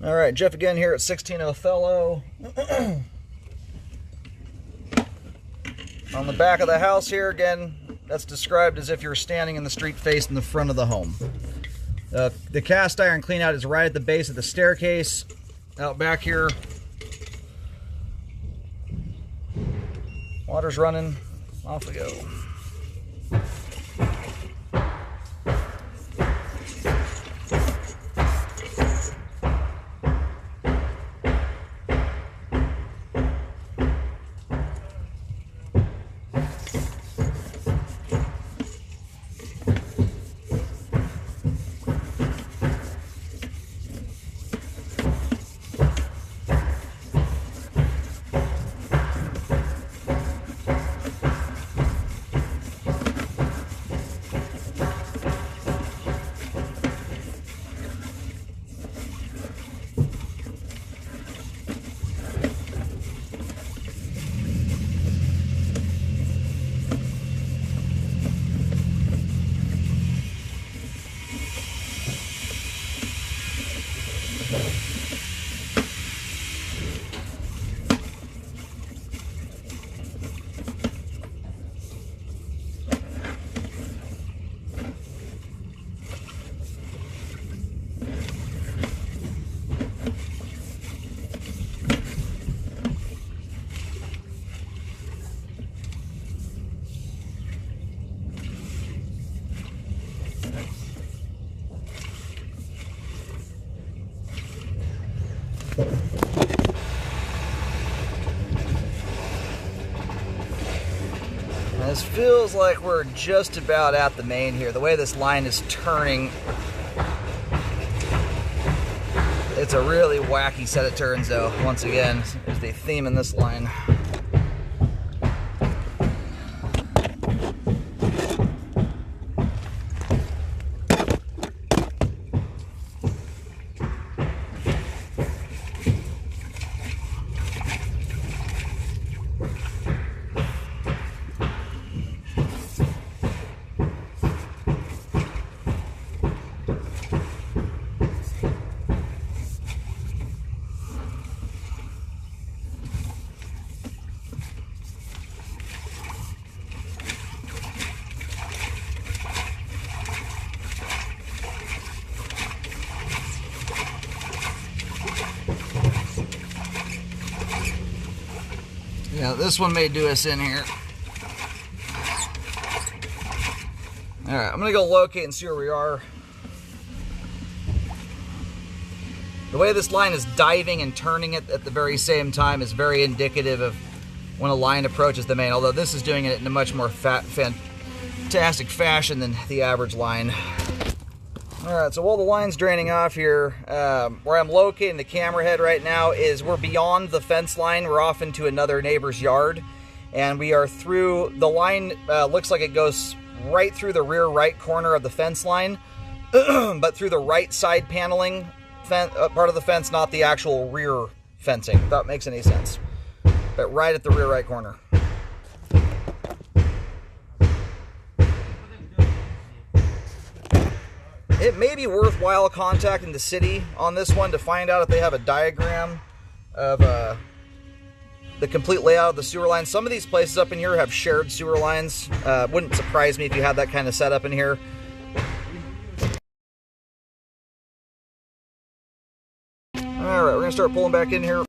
All right, Jeff again here at 16 Othello. On the back of the house here, again, that's described as if you're standing in the street facing the front of the home. The cast iron cleanout is right at the base of the staircase. Out back here, water's running. Off we go. This feels like we're just about at the main here. The way this line is turning, it's a really wacky set of turns though. Once again, there's the theme in this line. Yeah, this one may do us in here. Alright, I'm gonna go locate and see where we are. The way this line is diving and turning it at the very same time is very indicative of when a line approaches the main, although this is doing it in a much more fantastic fashion than the average line. Alright, so while the line's draining off here, where I'm locating the camera head right now is we're beyond the fence line. We're off into another neighbor's yard, and we are through, the line looks like it goes right through the rear right corner of the fence line, but through the right side paneling part of the fence, not the actual rear fencing, if that makes any sense. But right at the rear right corner. It may be worthwhile contacting the city on this one to find out if they have a diagram of the complete layout of the sewer line. Some of these places up in here have shared sewer lines. Wouldn't surprise me if you had that kind of setup in here. Alright, we're going to start pulling back in here.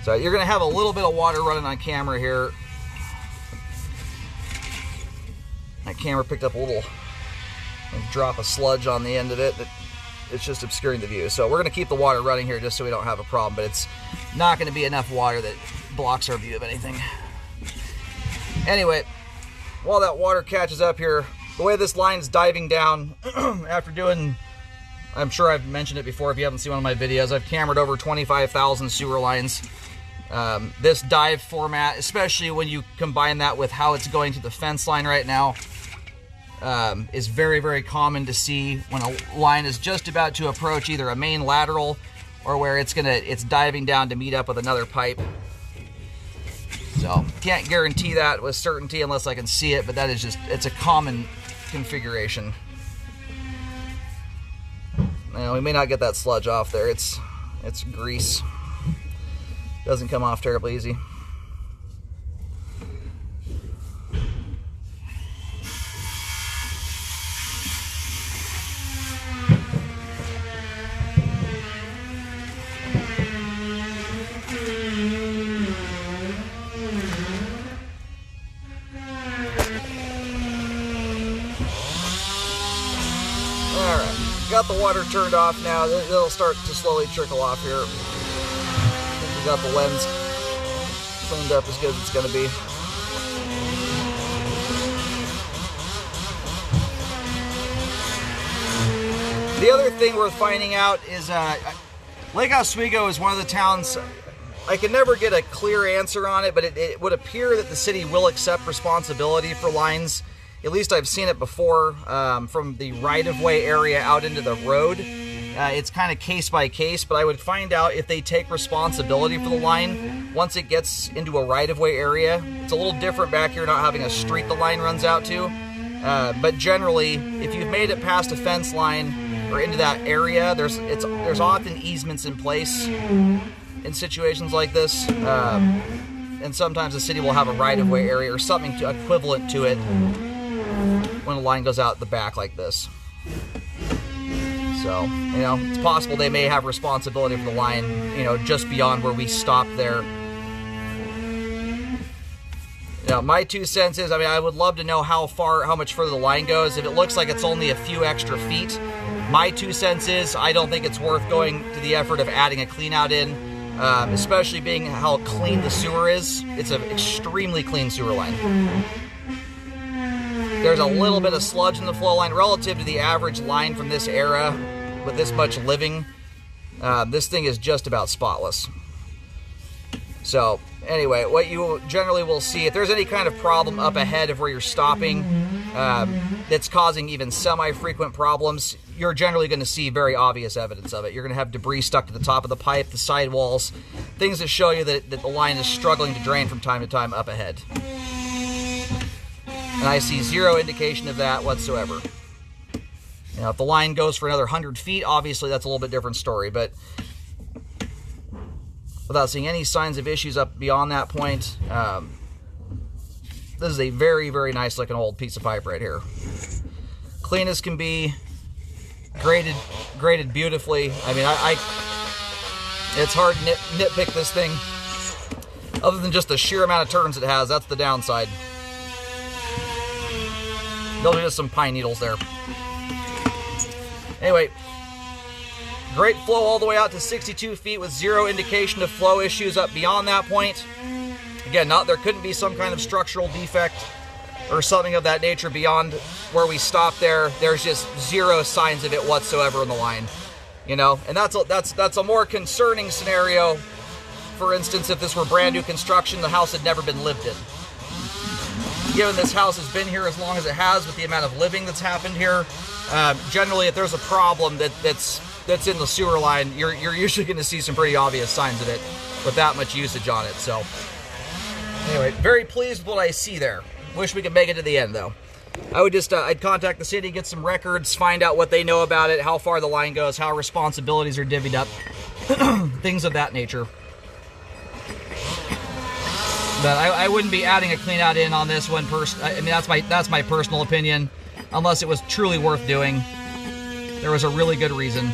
So you're going to have a little bit of water running on camera here. My camera picked up a little drop of sludge on the end of it. It's just obscuring the view. So we're going to keep the water running here just so we don't have a problem, but it's not going to be enough water that blocks our view of anything. Anyway, while that water catches up here, the way this line's diving down, after doing, I'm sure I've mentioned it before if you haven't seen one of my videos, I've cambered over 25,000 sewer lines. This dive format, especially when you combine that with how it's going to the fence line right now, is very, very common to see when a line is just about to approach either a main lateral or where it's diving down to meet up with another pipe. So can't guarantee that with certainty unless I can see it, but that is it's a common configuration. Now we may not get that sludge off there. It's grease. Doesn't come off terribly easy. Got the water turned off now. It'll start to slowly trickle off here. I think we got the lens cleaned up as good as it's going to be. The other thing worth finding out is Lake Oswego is one of the towns, I can never get a clear answer on it, but it would appear that the city will accept responsibility for lines. At least I've seen it before, from the right-of-way area out into the road. It's kind of case by case, but I would find out if they take responsibility for the line once it gets into a right-of-way area. It's a little different back here, not having a street the line runs out to. But generally, if you've made it past a fence line or into that area, there's often easements in place in situations like this. And sometimes the city will have a right-of-way area or something equivalent to it when a line goes out the back like this. So, it's possible they may have responsibility for the line, just beyond where we stop there. My 2 cents is, I would love to know how much further the line goes. If it looks like it's only a few extra feet, my 2 cents is, I don't think it's worth going to the effort of adding a clean out in, especially being how clean the sewer is. It's an extremely clean sewer line. There's a little bit of sludge in the flow line relative to the average line from this era with this much living. This thing is just about spotless. So anyway, what you generally will see, if there's any kind of problem up ahead of where you're stopping that's causing even semi-frequent problems, you're generally going to see very obvious evidence of it. You're going to have debris stuck to the top of the pipe, the sidewalls, things that show you that the line is struggling to drain from time to time up ahead. And I see zero indication of that whatsoever. If the line goes for another 100 feet, obviously that's a little bit different story, but without seeing any signs of issues up beyond that point, this is a very, very nice looking old piece of pipe right here. Clean as can be, graded beautifully. It's hard to nitpick this thing. Other than just the sheer amount of turns it has, that's the downside. Those are just some pine needles there. Anyway, great flow all the way out to 62 feet with zero indication of flow issues up beyond that point. Again, there couldn't be some kind of structural defect or something of that nature beyond where we stopped there. There's just zero signs of it whatsoever in the line. And that's a more concerning scenario. For instance, if this were brand new construction, the house had never been lived in. Given this house has been here as long as it has, with the amount of living that's happened here, generally if there's a problem that's in the sewer line, you're usually going to see some pretty obvious signs of it with that much usage on it. So anyway, very pleased with what I see there. Wish we could make it to the end though. I would just I'd contact the city, get some records, find out what they know about it, how far the line goes, how responsibilities are divvied up, things of that nature. But I wouldn't be adding a clean out in on this one. That's my personal opinion, unless it was truly worth doing. There was a really good reason.